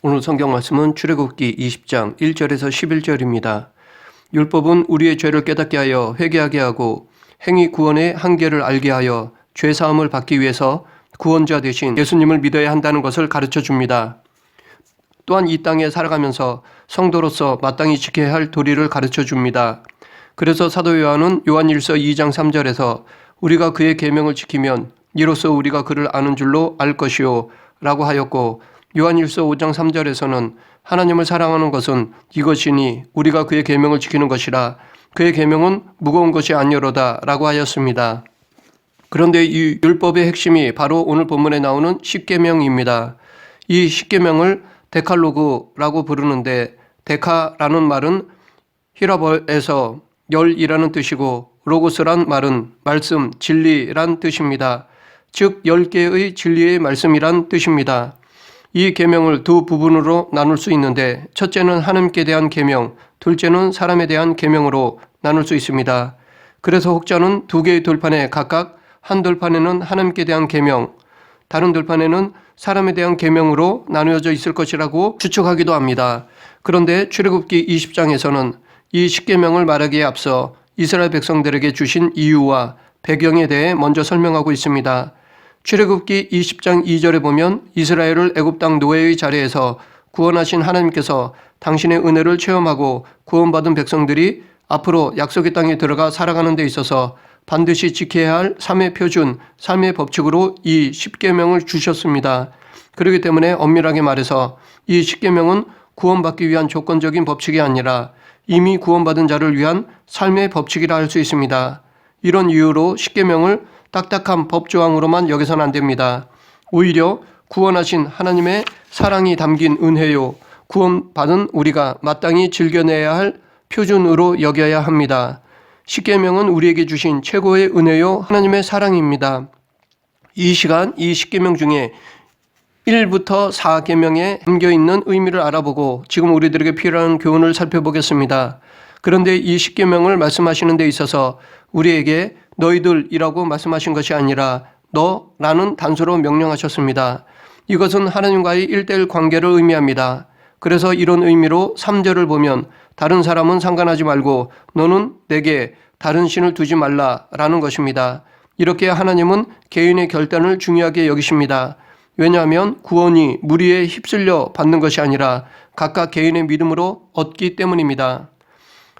오늘 성경 말씀은 출애굽기 20장 1절에서 11절입니다. 율법은 우리의 죄를 깨닫게 하여 회개하게 하고 행위 구원의 한계를 알게 하여 죄 사함을 받기 위해서 구원자 되신 예수님을 믿어야 한다는 것을 가르쳐 줍니다. 또한 이 땅에 살아가면서 성도로서 마땅히 지켜야 할 도리를 가르쳐 줍니다. 그래서 사도 요한은 요한일서 2장 3절에서 우리가 그의 계명을 지키면 이로써 우리가 그를 아는 줄로 알 것이요 라고 하였고, 요한일서 5장 3절에서는 하나님을 사랑하는 것은 이것이니 우리가 그의 계명을 지키는 것이라 그의 계명은 무거운 것이 아니로다 라고 하였습니다. 그런데 이 율법의 핵심이 바로 오늘 본문에 나오는 십계명입니다. 이 십계명을 데칼로그라고 부르는데, 데카라는 말은 히라버에서 열이라는 뜻이고 로고스란 말은 말씀, 진리란 뜻입니다. 즉 10개의 진리의 말씀이란 뜻입니다. 이 계명을 두 부분으로 나눌 수 있는데, 첫째는 하나님께 대한 계명, 둘째는 사람에 대한 계명으로 나눌 수 있습니다. 그래서 혹자는 두 개의 돌판에 각각 한 돌판에는 하나님께 대한 계명, 다른 돌판에는 사람에 대한 계명으로 나누어져 있을 것이라고 추측하기도 합니다. 그런데 출애굽기 20장에서는 이 십계명을 말하기에 앞서 이스라엘 백성들에게 주신 이유와 배경에 대해 먼저 설명하고 있습니다. 출애굽기 20장 2절에 보면 이스라엘을 애굽 땅 노예의 자리에서 구원하신 하나님께서 당신의 은혜를 체험하고 구원받은 백성들이 앞으로 약속의 땅에 들어가 살아가는 데 있어서 반드시 지켜야 할 삶의 표준, 삶의 법칙으로 이 십계명을 주셨습니다. 그렇기 때문에 엄밀하게 말해서 이 십계명은 구원받기 위한 조건적인 법칙이 아니라 이미 구원받은 자를 위한 삶의 법칙이라 할 수 있습니다. 이런 이유로 십계명을 딱딱한 법조항으로만 여겨서는 안 됩니다. 오히려 구원하신 하나님의 사랑이 담긴 은혜요, 구원받은 우리가 마땅히 즐겨내야 할 표준으로 여겨야 합니다. 십계명은 우리에게 주신 최고의 은혜요, 하나님의 사랑입니다. 이 시간 이 십계명 중에 1부터 4계명에 담겨있는 의미를 알아보고 지금 우리들에게 필요한 교훈을 살펴보겠습니다. 그런데 이 십계명을 말씀하시는 데 있어서 우리에게 너희들이라고 말씀하신 것이 아니라 너라는 단서로 명령하셨습니다. 이것은 하나님과의 1:1 관계를 의미합니다. 그래서 이런 의미로 3절을 보면 다른 사람은 상관하지 말고 너는 내게 다른 신을 두지 말라라는 것입니다. 이렇게 하나님은 개인의 결단을 중요하게 여기십니다. 왜냐하면 구원이 무리에 휩쓸려 받는 것이 아니라 각각 개인의 믿음으로 얻기 때문입니다.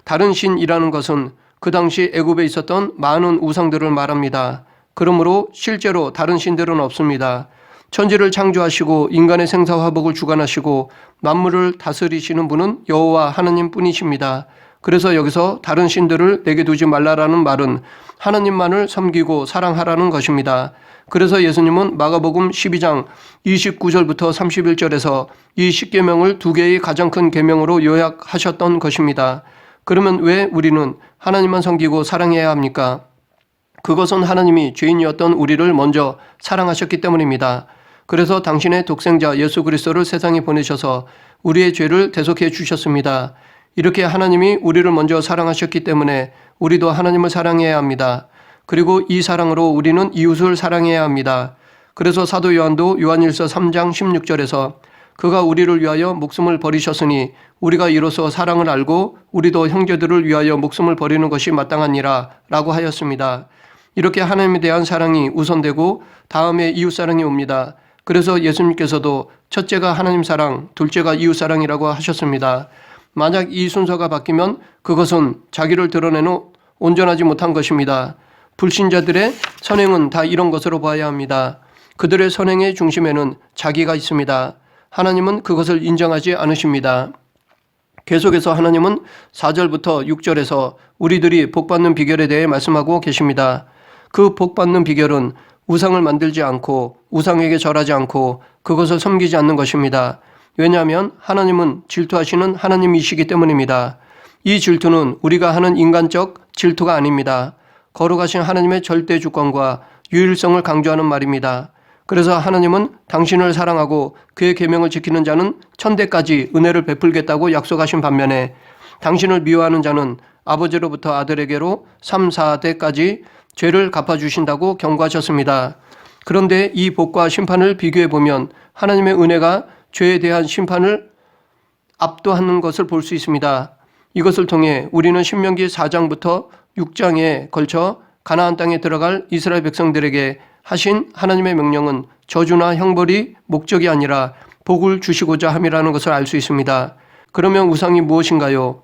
다른 신이라는 것은 그 당시 애굽에 있었던 많은 우상들을 말합니다. 그러므로 실제로 다른 신들은 없습니다. 천지를 창조하시고 인간의 생사화복을 주관하시고 만물을 다스리시는 분은 여호와 하나님뿐이십니다. 그래서 여기서 다른 신들을 내게 두지 말라라는 말은 하나님만을 섬기고 사랑하라는 것입니다. 그래서 예수님은 마가복음 12장 29절부터 31절에서 이 십계명을 두 개의 가장 큰 계명으로 요약하셨던 것입니다. 그러면 왜 우리는 하나님만 섬기고 사랑해야 합니까? 그것은 하나님이 죄인이었던 우리를 먼저 사랑하셨기 때문입니다. 그래서 당신의 독생자 예수 그리스도를 세상에 보내셔서 우리의 죄를 대속해 주셨습니다. 이렇게 하나님이 우리를 먼저 사랑하셨기 때문에 우리도 하나님을 사랑해야 합니다. 그리고 이 사랑으로 우리는 이웃을 사랑해야 합니다. 그래서 사도 요한도 요한일서 3장 16절에서 그가 우리를 위하여 목숨을 버리셨으니 우리가 이로써 사랑을 알고 우리도 형제들을 위하여 목숨을 버리는 것이 마땅하니라 라고 하였습니다. 이렇게 하나님에 대한 사랑이 우선되고 다음에 이웃사랑이 옵니다. 그래서 예수님께서도 첫째가 하나님 사랑, 둘째가 이웃사랑이라고 하셨습니다. 만약 이 순서가 바뀌면 그것은 자기를 드러내는 온전하지 못한 것입니다. 불신자들의 선행은 다 이런 것으로 봐야 합니다. 그들의 선행의 중심에는 자기가 있습니다. 하나님은 그것을 인정하지 않으십니다. 계속해서 하나님은 4절부터 6절에서 우리들이 복받는 비결에 대해 말씀하고 계십니다. 그 복받는 비결은 우상을 만들지 않고 우상에게 절하지 않고 그것을 섬기지 않는 것입니다. 왜냐하면 하나님은 질투하시는 하나님이시기 때문입니다. 이 질투는 우리가 하는 인간적 질투가 아닙니다. 거룩하신 하나님의 절대 주권과 유일성을 강조하는 말입니다. 그래서 하나님은 당신을 사랑하고 그의 계명을 지키는 자는 천대까지 은혜를 베풀겠다고 약속하신 반면에 당신을 미워하는 자는 아버지로부터 아들에게로 3, 4대까지 죄를 갚아주신다고 경고하셨습니다. 그런데 이 복과 심판을 비교해 보면 하나님의 은혜가 죄에 대한 심판을 압도하는 것을 볼 수 있습니다. 이것을 통해 우리는 신명기 4장부터 6장에 걸쳐 가나안 땅에 들어갈 이스라엘 백성들에게 하신 하나님의 명령은 저주나 형벌이 목적이 아니라 복을 주시고자 함이라는 것을 알 수 있습니다. 그러면 우상이 무엇인가요?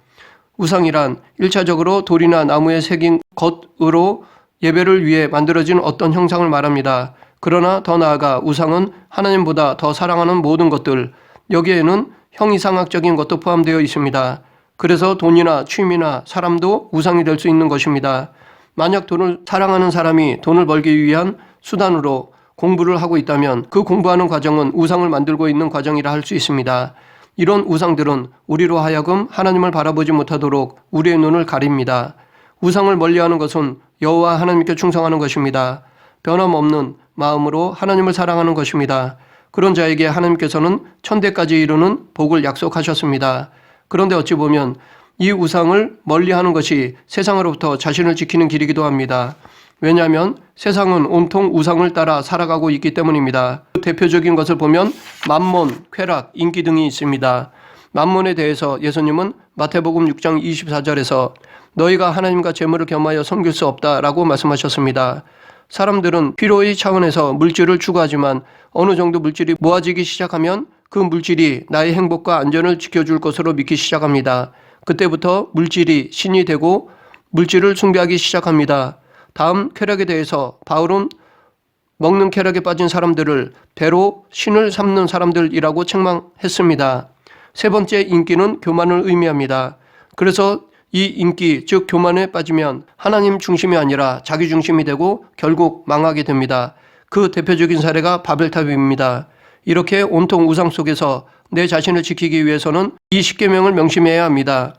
우상이란 1차적으로 돌이나 나무에 새긴 것으로 예배를 위해 만들어진 어떤 형상을 말합니다. 그러나 더 나아가 우상은 하나님보다 더 사랑하는 모든 것들, 여기에는 형이상학적인 것도 포함되어 있습니다. 그래서 돈이나 취미나 사람도 우상이 될 수 있는 것입니다. 만약 돈을 사랑하는 사람이 돈을 벌기 위한 수단으로 공부를 하고 있다면 그 공부하는 과정은 우상을 만들고 있는 과정이라 할 수 있습니다. 이런 우상들은 우리로 하여금 하나님을 바라보지 못하도록 우리의 눈을 가립니다. 우상을 멀리하는 것은 여호와 하나님께 충성하는 것입니다. 변함없는 마음으로 하나님을 사랑하는 것입니다. 그런 자에게 하나님께서는 천대까지 이르는 복을 약속하셨습니다. 그런데 어찌 보면 이 우상을 멀리하는 것이 세상으로부터 자신을 지키는 길이기도 합니다. 왜냐하면 세상은 온통 우상을 따라 살아가고 있기 때문입니다. 그 대표적인 것을 보면 만몬, 쾌락, 인기 등이 있습니다. 만몬에 대해서 예수님은 마태복음 6장 24절에서 너희가 하나님과 재물을 겸하여 섬길 수 없다라고 말씀하셨습니다. 사람들은 필요의 차원에서 물질을 추구하지만 어느 정도 물질이 모아지기 시작하면 그 물질이 나의 행복과 안전을 지켜줄 것으로 믿기 시작합니다. 그때부터 물질이 신이 되고 물질을 숭배하기 시작합니다. 다음 쾌락에 대해서 바울은 먹는 쾌락에 빠진 사람들을 배로 신을 삼는 사람들이라고 책망했습니다. 세 번째 인기는 교만을 의미합니다. 그래서 이 인기, 즉 교만에 빠지면 하나님 중심이 아니라 자기 중심이 되고 결국 망하게 됩니다. 그 대표적인 사례가 바벨탑입니다. 이렇게 온통 우상 속에서 내 자신을 지키기 위해서는 이 10계명을 명심해야 합니다.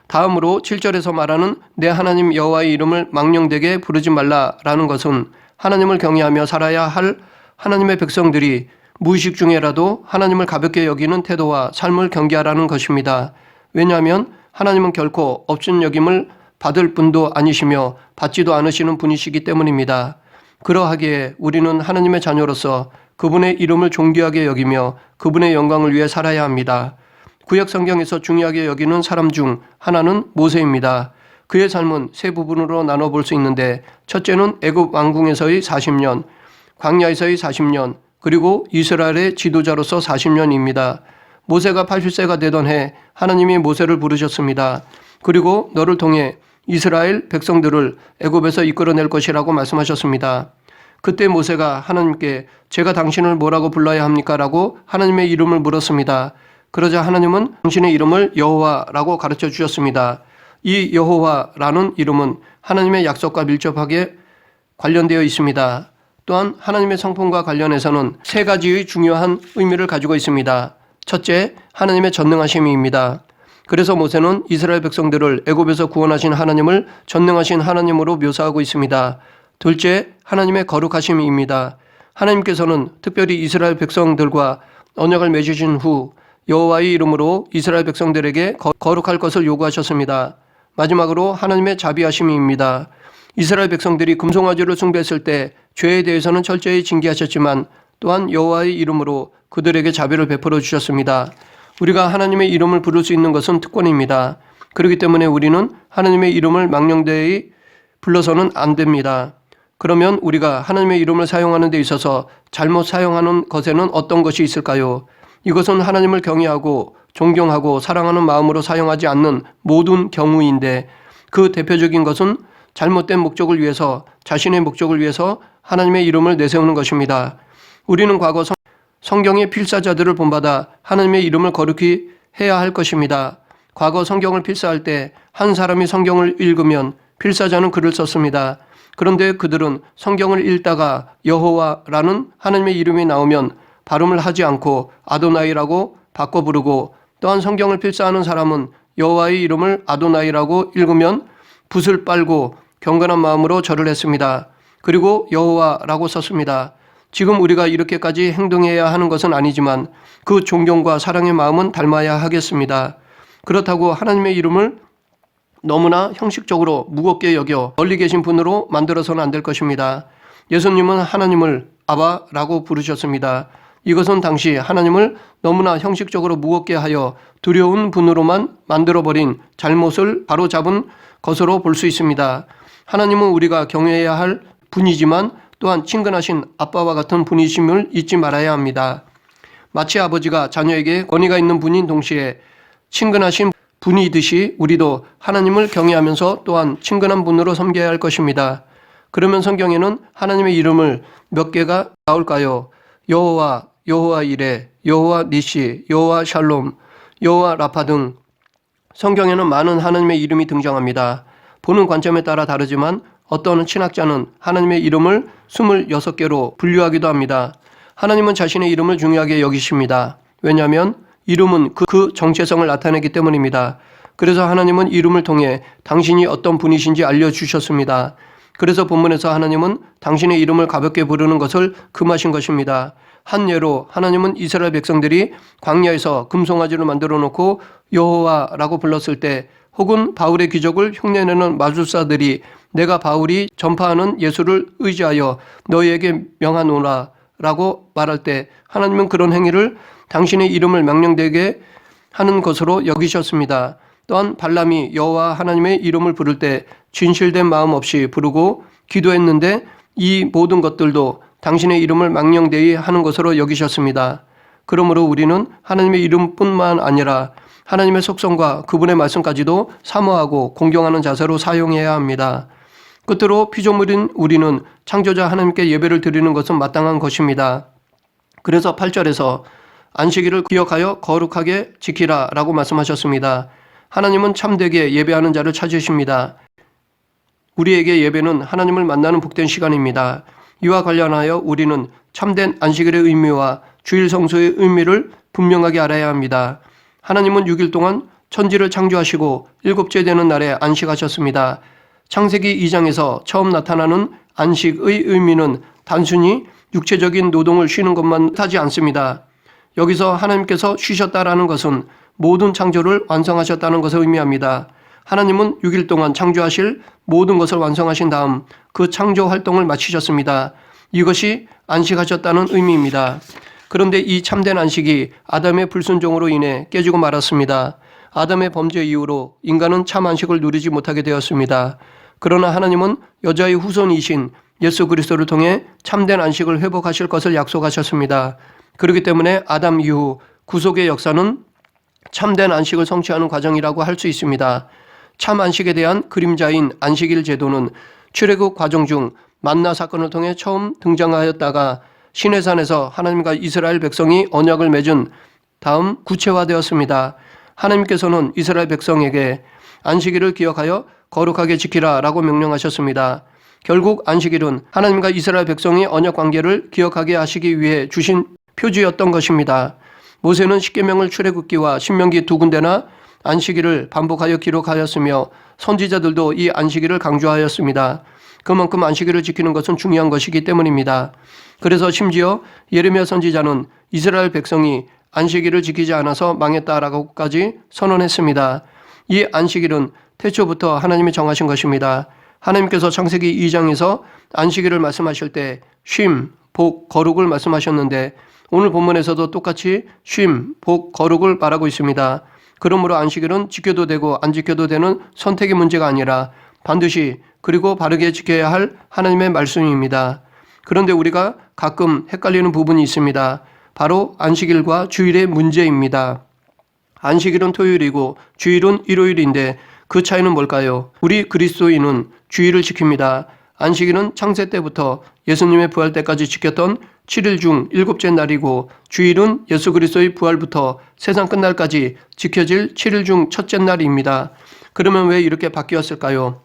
다음으로 7절에서 말하는 내 하나님 여호와의 이름을 망령되게 부르지 말라라는 것은 하나님을 경외하며 살아야 할 하나님의 백성들이 무의식 중에라도 하나님을 가볍게 여기는 태도와 삶을 경계하라는 것입니다. 왜냐하면 하나님은 결코 업신여김을 받을 분도 아니시며 받지도 않으시는 분이시기 때문입니다. 그러하기에 우리는 하나님의 자녀로서 그분의 이름을 존귀하게 여기며 그분의 영광을 위해 살아야 합니다. 구약 성경에서 중요하게 여기는 사람 중 하나는 모세입니다. 그의 삶은 세 부분으로 나눠볼 수 있는데 첫째는 애굽 왕궁에서의 40년, 광야에서의 40년, 그리고 이스라엘의 지도자로서 40년입니다. 모세가 80세가 되던 해 하나님이 모세를 부르셨습니다. 그리고 너를 통해 이스라엘 백성들을 애굽에서 이끌어낼 것이라고 말씀하셨습니다. 그때 모세가 하나님께 제가 당신을 뭐라고 불러야 합니까? 라고 하나님의 이름을 물었습니다. 그러자 하나님은 당신의 이름을 여호와라고 가르쳐 주셨습니다. 이 여호와라는 이름은 하나님의 약속과 밀접하게 관련되어 있습니다. 또한 하나님의 성품과 관련해서는 세 가지의 중요한 의미를 가지고 있습니다. 첫째, 하나님의 전능하심입니다. 그래서 모세는 이스라엘 백성들을 애굽에서 구원하신 하나님을 전능하신 하나님으로 묘사하고 있습니다. 둘째, 하나님의 거룩하심입니다. 하나님께서는 특별히 이스라엘 백성들과 언약을 맺으신 후 여호와의 이름으로 이스라엘 백성들에게 거룩할 것을 요구하셨습니다. 마지막으로 하나님의 자비하심입니다. 이스라엘 백성들이 금송아지를 숭배했을 때 죄에 대해서는 철저히 징계하셨지만 또한 여호와의 이름으로 그들에게 자비를 베풀어 주셨습니다. 우리가 하나님의 이름을 부를 수 있는 것은 특권입니다. 그렇기 때문에 우리는 하나님의 이름을 망령되이 불러서는 안 됩니다. 그러면 우리가 하나님의 이름을 사용하는 데 있어서 잘못 사용하는 것에는 어떤 것이 있을까요? 이것은 하나님을 경외하고 존경하고 사랑하는 마음으로 사용하지 않는 모든 경우인데 그 대표적인 것은 잘못된 목적을 위해서 자신의 목적을 위해서 하나님의 이름을 내세우는 것입니다. 우리는 과거 성경의 필사자들을 본받아 하나님의 이름을 거룩히 해야 할 것입니다. 과거 성경을 필사할 때 한 사람이 성경을 읽으면 필사자는 글을 썼습니다. 그런데 그들은 성경을 읽다가 여호와라는 하나님의 이름이 나오면 발음을 하지 않고 아도나이라고 바꿔 부르고 또한 성경을 필사하는 사람은 여호와의 이름을 아도나이라고 읽으면 붓을 빨고 경건한 마음으로 절을 했습니다. 그리고 여호와라고 썼습니다. 지금 우리가 이렇게까지 행동해야 하는 것은 아니지만 그 존경과 사랑의 마음은 닮아야 하겠습니다. 그렇다고 하나님의 이름을 너무나 형식적으로 무겁게 여겨 멀리 계신 분으로 만들어서는 안 될 것입니다. 예수님은 하나님을 아바라고 부르셨습니다. 이것은 당시 하나님을 너무나 형식적으로 무겁게 하여 두려운 분으로만 만들어버린 잘못을 바로잡은 것으로 볼 수 있습니다. 하나님은 우리가 경외해야 할 분이지만 또한 친근하신 아빠와 같은 분이심을 잊지 말아야 합니다. 마치 아버지가 자녀에게 권위가 있는 분인 동시에 친근하신 분이듯이 우리도 하나님을 경외하면서 또한 친근한 분으로 섬겨야 할 것입니다. 그러면 성경에는 하나님의 이름을 몇 개가 나올까요? 여호와, 여호와 이레, 여호와 니시, 여호와 샬롬, 여호와 라파 등 성경에는 많은 하나님의 이름이 등장합니다. 보는 관점에 따라 다르지만 어떤 신학자는 하나님의 이름을 26개로 분류하기도 합니다. 하나님은 자신의 이름을 중요하게 여기십니다. 왜냐하면 이름은 그 정체성을 나타내기 때문입니다. 그래서 하나님은 이름을 통해 당신이 어떤 분이신지 알려주셨습니다. 그래서 본문에서 하나님은 당신의 이름을 가볍게 부르는 것을 금하신 것입니다. 한 예로 하나님은 이스라엘 백성들이 광야에서 금송아지를 만들어 놓고 여호와라고 불렀을 때, 혹은 바울의 기적을 흉내내는 마술사들이 내가 바울이 전파하는 예수를 의지하여 너희에게 명하노라 라고 말할 때 하나님은 그런 행위를 당신의 이름을 명령되게 하는 것으로 여기셨습니다. 또한 발람이 여호와 하나님의 이름을 부를 때 진실된 마음 없이 부르고 기도했는데 이 모든 것들도 당신의 이름을 망령되이 하는 것으로 여기셨습니다. 그러므로 우리는 하나님의 이름뿐만 아니라 하나님의 속성과 그분의 말씀까지도 사모하고 공경하는 자세로 사용해야 합니다. 끝으로 피조물인 우리는 창조자 하나님께 예배를 드리는 것은 마땅한 것입니다. 그래서 8절에서 안식일을 기억하여 거룩하게 지키라 라고 말씀하셨습니다. 하나님은 참되게 예배하는 자를 찾으십니다. 우리에게 예배는 하나님을 만나는 복된 시간입니다. 이와 관련하여 우리는 참된 안식일의 의미와 주일 성수의 의미를 분명하게 알아야 합니다. 하나님은 6일 동안 천지를 창조하시고 7째 되는 날에 안식하셨습니다. 창세기 2장에서 처음 나타나는 안식의 의미는 단순히 육체적인 노동을 쉬는 것만 하지 않습니다. 여기서 하나님께서 쉬셨다라는 것은 모든 창조를 완성하셨다는 것을 의미합니다. 하나님은 6일 동안 창조하실 모든 것을 완성하신 다음 그 창조 활동을 마치셨습니다. 이것이 안식하셨다는 의미입니다. 그런데 이 참된 안식이 아담의 불순종으로 인해 깨지고 말았습니다. 아담의 범죄 이후로 인간은 참 안식을 누리지 못하게 되었습니다. 그러나 하나님은 여자의 후손이신 예수 그리스도를 통해 참된 안식을 회복하실 것을 약속하셨습니다. 그렇기 때문에 아담 이후 구속의 역사는 참된 안식을 성취하는 과정이라고 할 수 있습니다. 참 안식에 대한 그림자인 안식일 제도는 출애굽 과정 중 만나 사건을 통해 처음 등장하였다가 시내산에서 하나님과 이스라엘 백성이 언약을 맺은 다음 구체화되었습니다. 하나님께서는 이스라엘 백성에게 안식일을 기억하여 거룩하게 지키라 라고 명령하셨습니다. 결국 안식일은 하나님과 이스라엘 백성의 언약 관계를 기억하게 하시기 위해 주신 표지였던 것입니다. 모세는 십계명을 출애굽기와 신명기 두 군데나 안식일을 반복하여 기록하였으며 선지자들도 이 안식일을 강조하였습니다. 그만큼 안식일을 지키는 것은 중요한 것이기 때문입니다. 그래서 심지어 예레미야 선지자는 이스라엘 백성이 안식일을 지키지 않아서 망했다라고까지 선언했습니다. 이 안식일은 태초부터 하나님이 정하신 것입니다. 하나님께서 창세기 2장에서 안식일을 말씀하실 때 쉼, 복, 거룩을 말씀하셨는데 오늘 본문에서도 똑같이 쉼, 복, 거룩을 말하고 있습니다. 그러므로 안식일은 지켜도 되고 안 지켜도 되는 선택의 문제가 아니라 반드시 그리고 바르게 지켜야 할 하나님의 말씀입니다. 그런데 우리가 가끔 헷갈리는 부분이 있습니다. 바로 안식일과 주일의 문제입니다. 안식일은 토요일이고 주일은 일요일인데 그 차이는 뭘까요? 우리 그리스도인은 주일을 지킵니다. 안식일은 창세 때부터 예수님의 부활 때까지 지켰던 7일 중 7째 날이고 주일은 예수 그리스도의 부활부터 세상 끝날까지 지켜질 7일 중 첫째 날입니다. 그러면 왜 이렇게 바뀌었을까요?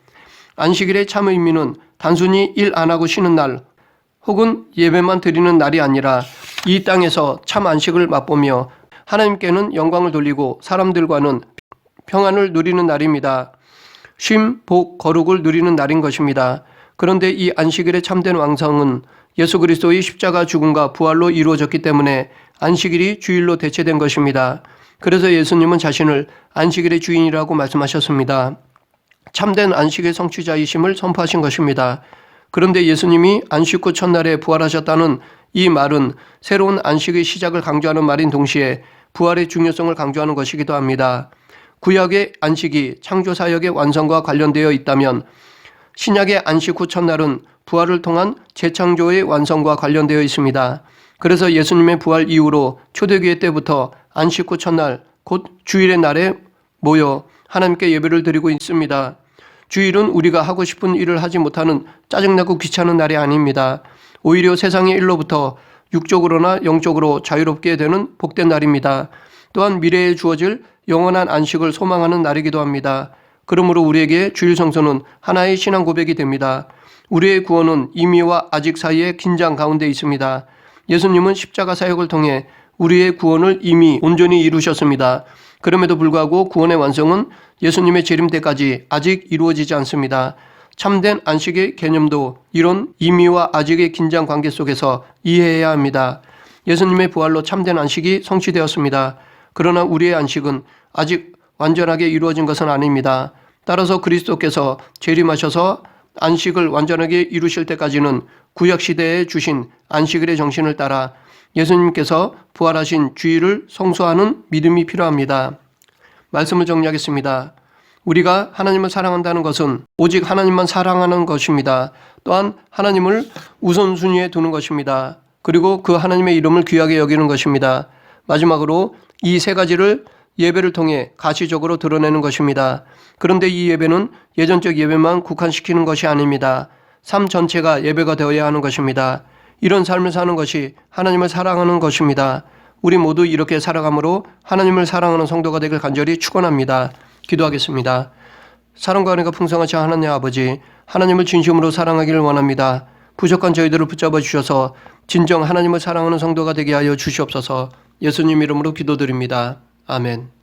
안식일의 참 의미는 단순히 일 안 하고 쉬는 날 혹은 예배만 드리는 날이 아니라 이 땅에서 참 안식을 맛보며 하나님께는 영광을 돌리고 사람들과는 평안을 누리는 날입니다. 쉼, 복, 거룩을 누리는 날인 것입니다. 그런데 이 안식일의 참된 완성은 예수 그리스도의 십자가 죽음과 부활로 이루어졌기 때문에 안식일이 주일로 대체된 것입니다. 그래서 예수님은 자신을 안식일의 주인이라고 말씀하셨습니다. 참된 안식의 성취자이심을 선포하신 것입니다. 그런데 예수님이 안식 후 첫날에 부활하셨다는 이 말은 새로운 안식의 시작을 강조하는 말인 동시에 부활의 중요성을 강조하는 것이기도 합니다. 구약의 안식이 창조사역의 완성과 관련되어 있다면 신약의 안식 후 첫날은 부활을 통한 재창조의 완성과 관련되어 있습니다. 그래서 예수님의 부활 이후로 초대교회 때부터 안식 후 첫날, 곧 주일의 날에 모여 하나님께 예배를 드리고 있습니다. 주일은 우리가 하고 싶은 일을 하지 못하는 짜증나고 귀찮은 날이 아닙니다. 오히려 세상의 일로부터 육적으로나 영적으로 자유롭게 되는 복된 날입니다. 또한 미래에 주어질 영원한 안식을 소망하는 날이기도 합니다. 그러므로 우리에게 주일 성수는 하나의 신앙 고백이 됩니다. 우리의 구원은 이미와 아직 사이의 긴장 가운데 있습니다. 예수님은 십자가 사역을 통해 우리의 구원을 이미 온전히 이루셨습니다. 그럼에도 불구하고 구원의 완성은 예수님의 재림 때까지 아직 이루어지지 않습니다. 참된 안식의 개념도 이런 이미와 아직의 긴장 관계 속에서 이해해야 합니다. 예수님의 부활로 참된 안식이 성취되었습니다. 그러나 우리의 안식은 아직 완전하게 이루어진 것은 아닙니다. 따라서 그리스도께서 재림하셔서 안식을 완전하게 이루실 때까지는 구약시대에 주신 안식일의 정신을 따라 예수님께서 부활하신 주일을 성수하는 믿음이 필요합니다. 말씀을 정리하겠습니다. 우리가 하나님을 사랑한다는 것은 오직 하나님만 사랑하는 것입니다. 또한 하나님을 우선순위에 두는 것입니다. 그리고 그 하나님의 이름을 귀하게 여기는 것입니다. 마지막으로 이 세 가지를 예배를 통해 가시적으로 드러내는 것입니다. 그런데 이 예배는 예전적 예배만 국한시키는 것이 아닙니다. 삶 전체가 예배가 되어야 하는 것입니다. 이런 삶을 사는 것이 하나님을 사랑하는 것입니다. 우리 모두 이렇게 살아감으로 하나님을 사랑하는 성도가 되길 간절히 축원합니다. 기도하겠습니다. 사랑과 은혜가 풍성하신 하나님 아버지, 하나님을 진심으로 사랑하기를 원합니다. 부족한 저희들을 붙잡아 주셔서 진정 하나님을 사랑하는 성도가 되게 하여 주시옵소서. 예수님 이름으로 기도드립니다. 아멘.